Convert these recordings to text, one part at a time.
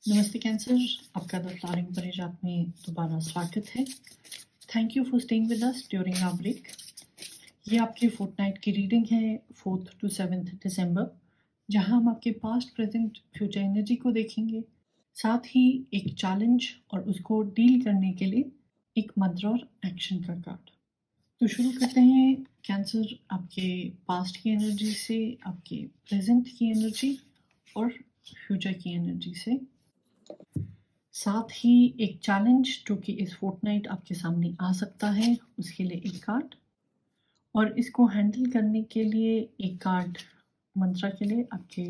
नमस्ते कैंसर, आपका the flowering परिजात में दोबारा स्वागत है। Thank you for staying with us during our break. ये आपकी फोर्टनाइट की रीडिंग है 4th to 7th दिसंबर, जहां हम आपके पास्ट, प्रेजेंट, फ्यूचर एनर्जी को देखेंगे। साथ ही एक चैलेंज और उसको डील करने के लिए एक मंत्र और एक्शन का कार्ड। तो शुरू करते हैं कैंसर, आपके पास्ट की एनर्जी से, आपके प्रेजेंट की एनर्जी और फ्यूचर की एनर्जी से। साथ ही एक चैलेंज जो कि इस फोर्टनाइट आपके सामने आ सकता है, उसके लिए एक कार्ड, और इसको हैंडल करने के लिए एक कार्ड मंत्रा के लिए। आपके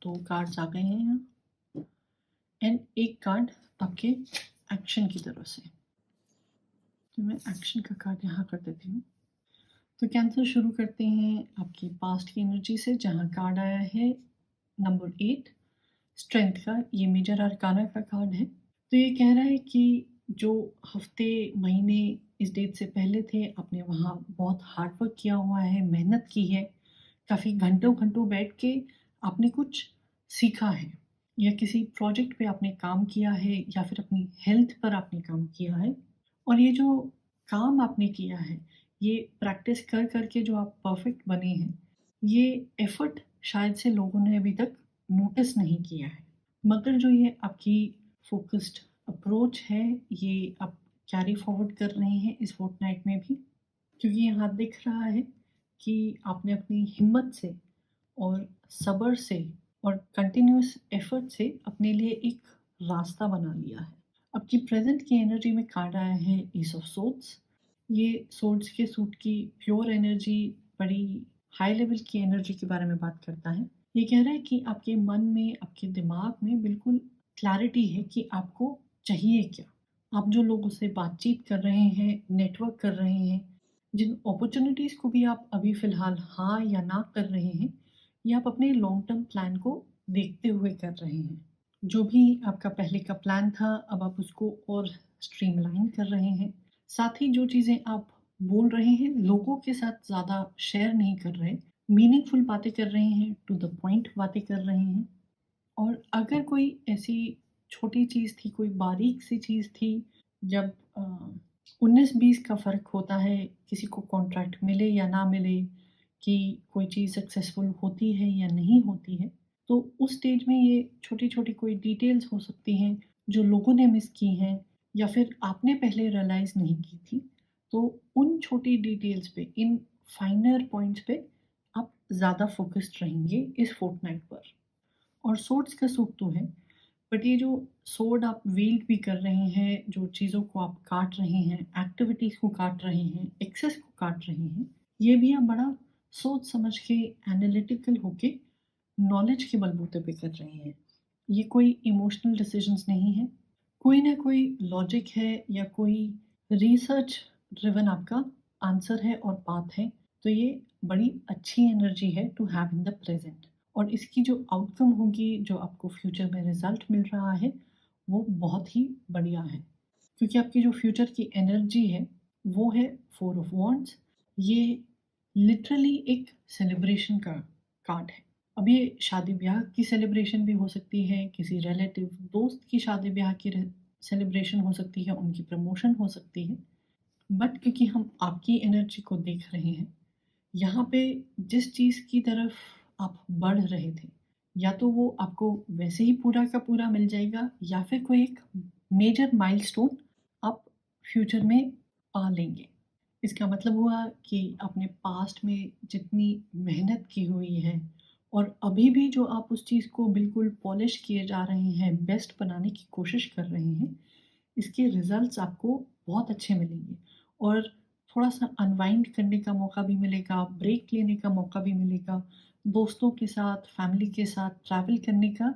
2 कार्ड्स आ गए हैं यहाँ, एंड एक कार्ड आपके एक्शन की तरफ से। तो मैं एक्शन का कार्ड यहाँ कर देती हूँ। तो कैंसर, शुरू करते हैं आपकी पास्ट की एनर्जी से, जहाँ कार्ड आया है नंबर 8 स्ट्रेंथ का। ये मेजर आर्काना का कार्ड है। तो ये कह रहा है कि जो हफ्ते, महीने इस डेट से पहले थे, आपने वहाँ बहुत हार्ड वर्क किया हुआ है, मेहनत की है, काफ़ी घंटों घंटों बैठ के आपने कुछ सीखा है, या किसी प्रोजेक्ट पे आपने काम किया है, या फिर अपनी हेल्थ पर आपने काम किया है। और ये जो काम आपने किया है, ये प्रैक्टिस कर कर के जो आप परफेक्ट बने हैं, ये एफर्ट शायद से लोगों ने अभी तक नोटिस नहीं किया है। मगर जो ये आपकी फोकस्ड अप्रोच है, ये आप कैरी फॉरवर्ड कर रहे हैं इस फोर्टनाइट में भी, क्योंकि यहाँ दिख रहा है कि आपने अपनी हिम्मत से और सब्र से और कंटिन्यूअस एफर्ट से अपने लिए एक रास्ता बना लिया है। आपकी प्रेजेंट की एनर्जी में कार्ड आया है ईस ऑफ सोर्ड्स। ये सोर्ड्स के सूट की प्योर एनर्जी, बड़ी हाई लेवल की एनर्जी के बारे में बात करता है। ये कह रहा है कि आपके मन में, आपके दिमाग में बिल्कुल क्लैरिटी है कि आपको चाहिए क्या। आप जो लोगों से बातचीत कर रहे हैं, नेटवर्क कर रहे हैं, जिन अपॉर्चुनिटीज़ को भी आप अभी फ़िलहाल हाँ या ना कर रहे हैं, ये आप अपने लॉन्ग टर्म प्लान को देखते हुए कर रहे हैं। जो भी आपका पहले का प्लान था, अब आप उसको और स्ट्रीमलाइन कर रहे हैं। साथ ही जो चीज़ें आप बोल रहे हैं, लोगों के साथ ज़्यादा शेयर नहीं कर रहे, मीनिंगफुल बातें कर रहे हैं, टू द पॉइंट बातें कर रहे हैं। और अगर कोई ऐसी छोटी चीज़ थी, कोई बारीक सी चीज़ थी, जब 19-20 का फ़र्क होता है, किसी को कॉन्ट्रैक्ट मिले या ना मिले, कि कोई चीज़ सक्सेसफुल होती है या नहीं होती है, तो उस स्टेज में ये छोटी-छोटी कोई डिटेल्स हो सकती हैं, जो लोगों ने मिस की हैं, या फिर आपने पहले रियलाइज़ नहीं की थी। तो उन छोटी डिटेल्स पे, इन फाइनर पॉइंट्स पे आप ज़्यादा फ़ोकस्ड रहेंगे इस फोर्टनाइट पर। और सोर्ड्स का सूट तो है, बट ये जो सोर्ड आप वील्ड भी कर रहे हैं, जो चीज़ों को आप काट रहे हैं, एक्टिविटीज़ को काट रहे हैं, एक्सेस को काट रहे हैं, ये भी आप बड़ा सोच समझ के, एनालिटिकल होके, नॉलेज के बलबूते पे कर रहे हैं। ये कोई इमोशनल डिसीजंस नहीं है, कोई ना कोई लॉजिक है, या कोई रिसर्च ड्रिवन आपका आंसर है और पाथ है। तो ये बड़ी अच्छी एनर्जी है to have in the present. और इसकी जो आउटकम होगी, जो आपको फ्यूचर में रिजल्ट मिल रहा है, वो बहुत ही बढ़िया है। क्योंकि आपकी जो फ्यूचर की एनर्जी है, वो है 4 ऑफ वॉन्ड्स। ये लिटरली एक सेलिब्रेशन का कार्ड है। अब ये शादी-ब्याह की सेलिब्रेशन भी हो सकती है, किसी रिलेटिव, दोस्त की शादी-ब्याह की सेलिब्रेशन हो सकती है, उनकी प्रमोशन हो सकती है। बट क्योंकि हम आपकी एनर्जी को देख रहे हैं, यहाँ पे जिस चीज़ की तरफ आप बढ़ रहे थे, या तो वो आपको वैसे ही पूरा का पूरा मिल जाएगा, या फिर कोई एक मेजर माइलस्टोन आप फ्यूचर में पा लेंगे। इसका मतलब हुआ कि आपने पास्ट में जितनी मेहनत की हुई है, और अभी भी जो आप उस चीज़ को बिल्कुल पॉलिश किए जा रहे हैं, बेस्ट बनाने की कोशिश कर रहे हैं, इसके रिज़ल्ट्स आपको बहुत अच्छे मिलेंगे। और थोड़ा-सा अनवाइंड करने का मौका भी मिलेगा, ब्रेक लेने का मौका भी मिलेगा, दोस्तों के साथ, फैमिली के साथ ट्रैवल करने का,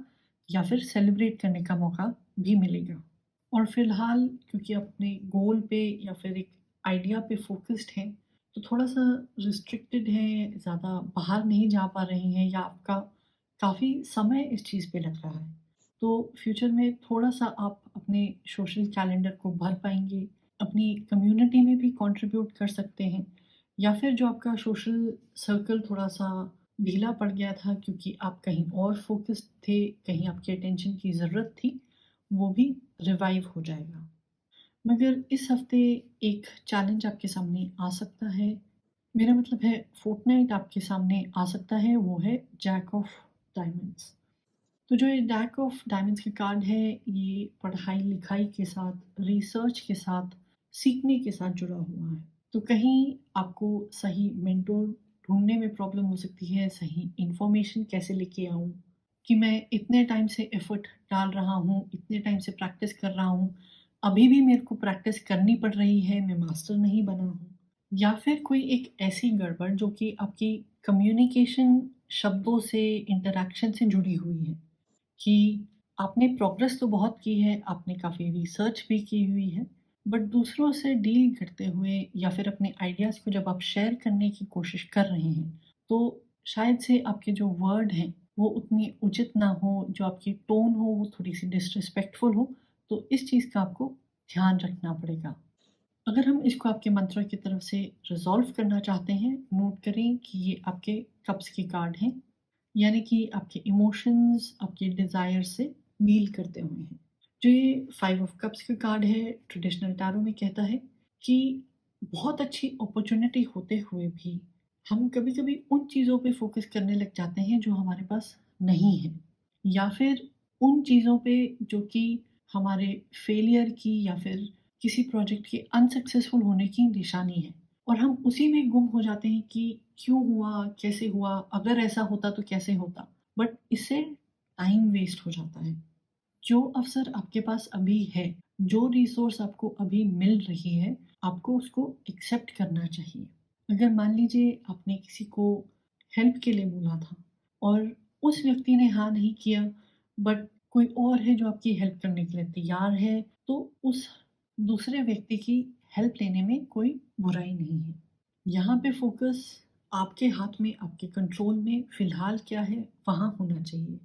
या फिर सेलिब्रेट करने का मौका भी मिलेगा। और फ़िलहाल क्योंकि अपने गोल पे या फिर एक आइडिया पे फ़ोकस्ड हैं, तो थोड़ा-सा रिस्ट्रिक्टेड हैं, ज़्यादा बाहर नहीं जा पा रहे हैं, या आपका काफ़ी समय इस चीज़ पे लग रहा है। तो फ्यूचर में थोड़ा-सा आप अपने सोशल कैलेंडर को भर पाएँगे, अपनी कम्युनिटी में भी कंट्रीब्यूट कर सकते हैं, या फिर जो आपका सोशल सर्कल थोड़ा-सा ढीला पड़ गया था क्योंकि आप कहीं और फ़ोकस्ड थे, कहीं आपकी अटेंशन की ज़रूरत थी, वो भी रिवाइव हो जाएगा। मगर इस हफ्ते एक चैलेंज आपके सामने आ सकता है, मेरा मतलब है फोर्टनाइट आपके सामने आ सकता है, वो है जैक ऑफ डायमंड्स। तो जो ये जैक ऑफ डायमंड्स के कार्ड है, ये पढ़ाई लिखाई के साथ, रिसर्च के साथ, सीखने के साथ जुड़ा हुआ है। तो कहीं आपको सही मेंटोर ढूंढने में प्रॉब्लम हो सकती है, सही इंफॉर्मेशन कैसे लेके आऊँ, कि मैं इतने टाइम से एफर्ट डाल रहा हूँ, इतने टाइम से प्रैक्टिस कर रहा हूँ, अभी भी मेरे को प्रैक्टिस करनी पड़ रही है, मैं मास्टर नहीं बना हूँ। या फिर कोई एक ऐसी गड़बड़ जो कि आपकी कम्युनिकेशन, शब्दों से, इंटरैक्शन से जुड़ी हुई है, कि आपने प्रोग्रेस तो बहुत की है, आपने काफ़ी रिसर्च भी की हुई है, बट दूसरों से डील करते हुए या फिर अपने आइडियाज़ को जब आप शेयर करने की कोशिश कर रहे हैं, तो शायद से आपके जो वर्ड हैं, वो उतनी उचित ना हो, जो आपकी टोन हो, वो थोड़ी-सी डिसरिस्पेक्टफुल हो, तो इस चीज़ का आपको ध्यान रखना पड़ेगा। अगर हम इसको आपके मंत्र की तरफ से रिज़ॉल्व करना चाहते हैं, नोट करें कि ये आपके कप्स के कार्ड हैं, यानी कि आपके इमोशंस, आपके डिज़ायर से डील करते हुए हैं। जो ये 5 ऑफ कप्स का कार्ड है, ट्रेडिशनल टैरो में कहता है कि बहुत अच्छी अपॉर्च्युनिटी होते हुए भी हम कभी-कभी उन चीज़ों पे फ़ोकस करने लग जाते हैं जो हमारे पास नहीं है, या फिर उन चीज़ों पे जो कि हमारे फेलियर की या फिर किसी प्रोजेक्ट के अनसक्सेसफुल होने की निशानी है, और हम उसी में गुम हो जाते हैं कि क्यों हुआ, कैसे हुआ, अगर ऐसा होता तो कैसे होता। बट इससे टाइम वेस्ट हो जाता है। जो अवसर आपके पास अभी है, जो रिसोर्स आपको अभी मिल रही है, आपको उसको एक्सेप्ट करना चाहिए। अगर मान लीजिए आपने किसी को हेल्प के लिए बोला था और उस व्यक्ति ने हाँ नहीं किया, बट कोई और है जो आपकी हेल्प करने के लिए तैयार है, तो उस दूसरे व्यक्ति की हेल्प लेने में कोई बुराई नहीं है। यहाँ पे फ़ोकस आपके हाथ में, आपके कंट्रोल में फ़िलहाल क्या है, वहाँ होना चाहिए।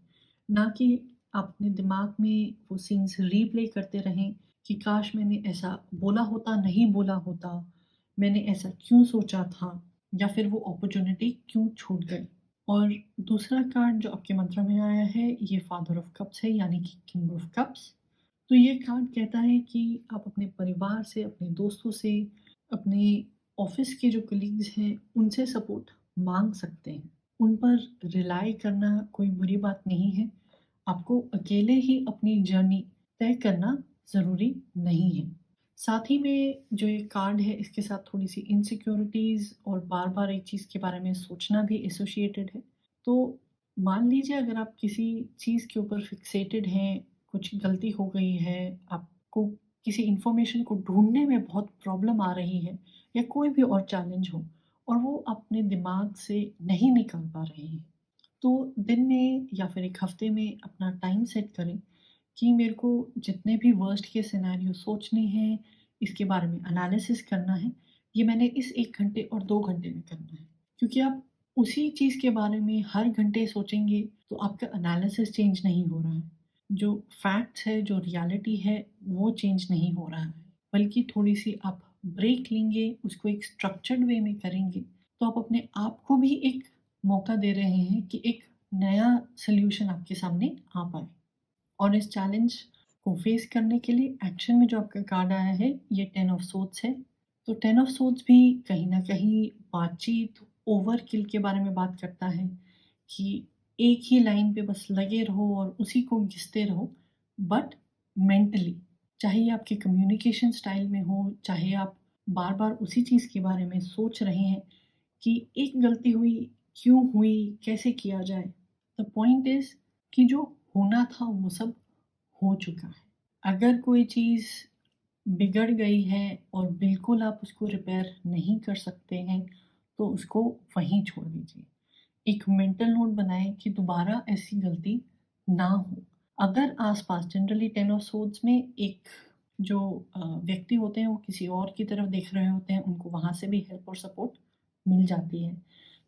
ना कि अपने दिमाग में वो सीन्स रीप्ले करते रहें कि काश मैंने ऐसा बोला होता, नहीं बोला होता, मैंने ऐसा क्यों सोचा था, या फिर वो अपॉर्च्युनिटी क्यों छूट गई। और दूसरा कार्ड जो आपके मंत्र में आया है, ये फादर ऑफ कप्स है, यानी कि किंग ऑफ कप्स। तो ये कार्ड कहता है कि आप अपने परिवार से, अपने दोस्तों से, अपने ऑफिस के जो कलीग्स हैं, उनसे सपोर्ट माँग सकते हैं। उन पर रिलाय करना कोई बुरी बात नहीं है। आपको अकेले ही अपनी जर्नी तय करना ज़रूरी नहीं है। साथ ही में जो ये कार्ड है, इसके साथ थोड़ी-सी इनसिक्योरिटीज़ और बार-बार एक चीज़ के बारे में सोचना भी एसोसिएटेड है। तो मान लीजिए अगर आप किसी चीज़ के ऊपर फिक्सेटेड हैं, कुछ गलती हो गई है, आपको किसी इन्फॉर्मेशन को ढूँढने में बहुत प्रॉब्लम आ रही है, या कोई भी और चैलेंज हो, और वो अपने दिमाग से नहीं निकाल पा रहे हैं, तो दिन में या फिर 1 हफ्ते में अपना टाइम सेट करें कि मेरे को जितने भी वर्स्ट के सिनेरियो सोचने हैं, इसके बारे में एनालिसिस करना है, ये मैंने इस 1 घंटे और 2 घंटे में करना है। क्योंकि आप उसी चीज़ के बारे में हर घंटे सोचेंगे, तो आपका एनालिसिस चेंज नहीं हो रहा है। जो फैक्ट्स है, जो रियलिटी है, वो चेंज नहीं हो रहा है। बल्कि थोड़ी-सी आप ब्रेक लेंगे, उसको एक स्ट्रक्चर्ड वे में करेंगे, तो आप अपने आप को भी एक मौका दे रहे हैं कि एक नया सॉल्यूशन आपके सामने आ पाए। और इस चैलेंज को फेस करने के लिए एक्शन में जो आपका कार्ड आया है, ये 10 ऑफ सोर्ड्स है। तो 10 ऑफ सोर्ड्स भी कहीं न कहीं बातचीत, ओवरकिल के बारे में बात करता है, कि एक ही लाइन पे बस लगे रहो और उसी को घिसते रहो, बट मेंटली, चाहे ये आपके कम्युनिकेशन स्टाइल में हो, चाहे आप बार-बार उसी चीज़ के बारे में सोच रहे हैं कि एक गलती हुई, क्यों हुई, कैसे किया जाए? द पॉइंट इज़ कि जो होना था वो सब हो चुका है। अगर कोई चीज़ बिगड़ गई है और बिल्कुल आप उसको रिपेयर नहीं कर सकते हैं, तो उसको वहीं छोड़ दीजिए। एक मेंटल नोट बनाएँ कि दोबारा ऐसी गलती ना हो। अगर आस-पास, जनरली 10 ऑफ सोर्ड्स में एक जो व्यक्ति होते हैं, वो किसी और की तरफ देख रहे होते हैं, उनको वहाँ से भी हेल्प और सपोर्ट मिल जाती है।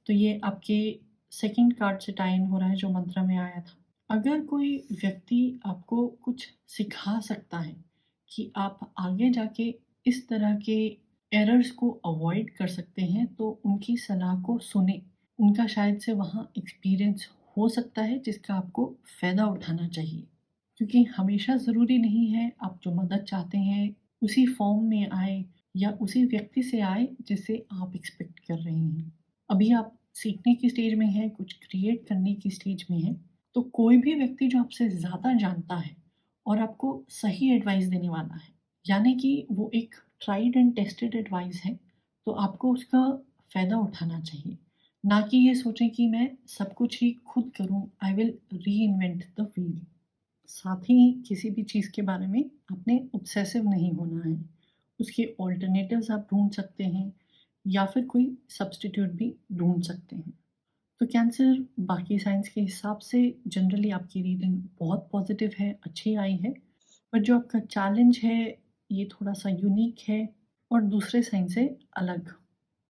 तो ये आपके सेकंड कार्ड से टाई इन हो रहा है जो मंत्र में आया था। अगर कोई व्यक्ति आपको कुछ सिखा सकता है कि आप आगे जाके इस तरह के एरर्स को अवॉइड कर सकते हैं, तो उनकी सलाह को सुनें। उनका शायद से वहाँ एक्सपीरियंस हो सकता है जिसका आपको फ़ायदा उठाना चाहिए। क्योंकि हमेशा ज़रूरी नहीं है आप जो मदद चाहते हैं उसी फॉर्म में आए या उसी व्यक्ति से आए जिसे आप एक्सपेक्ट कर रहे हैं। अभी आप सीखने की स्टेज में हैं, कुछ क्रिएट करने की स्टेज में हैं, तो कोई भी व्यक्ति जो आपसे ज़्यादा जानता है और आपको सही एडवाइस देने वाला है, यानी कि वो एक ट्राइड एंड टेस्टेड एडवाइस है, तो आपको उसका फ़ायदा उठाना चाहिए। ना कि ये सोचें कि मैं सब कुछ ही खुद करूँ, I will reinvent the wheel. साथ ही किसी भी चीज़ के बारे में आपने ऑब्सेसिव नहीं होना है। उसके ऑल्टरनेटिव्स आप ढूँढ सकते हैं या फिर कोई सब्स्टिट्यूट भी ढूँढ सकते हैं। तो कैंसर बाकी साइन्स के हिसाब से जनरली आपकी रीडिंग बहुत पॉज़िटिव है, अच्छी आई है। पर जो आपका चैलेंज है, ये थोड़ा-सा यूनिक है और दूसरे साइन से अलग।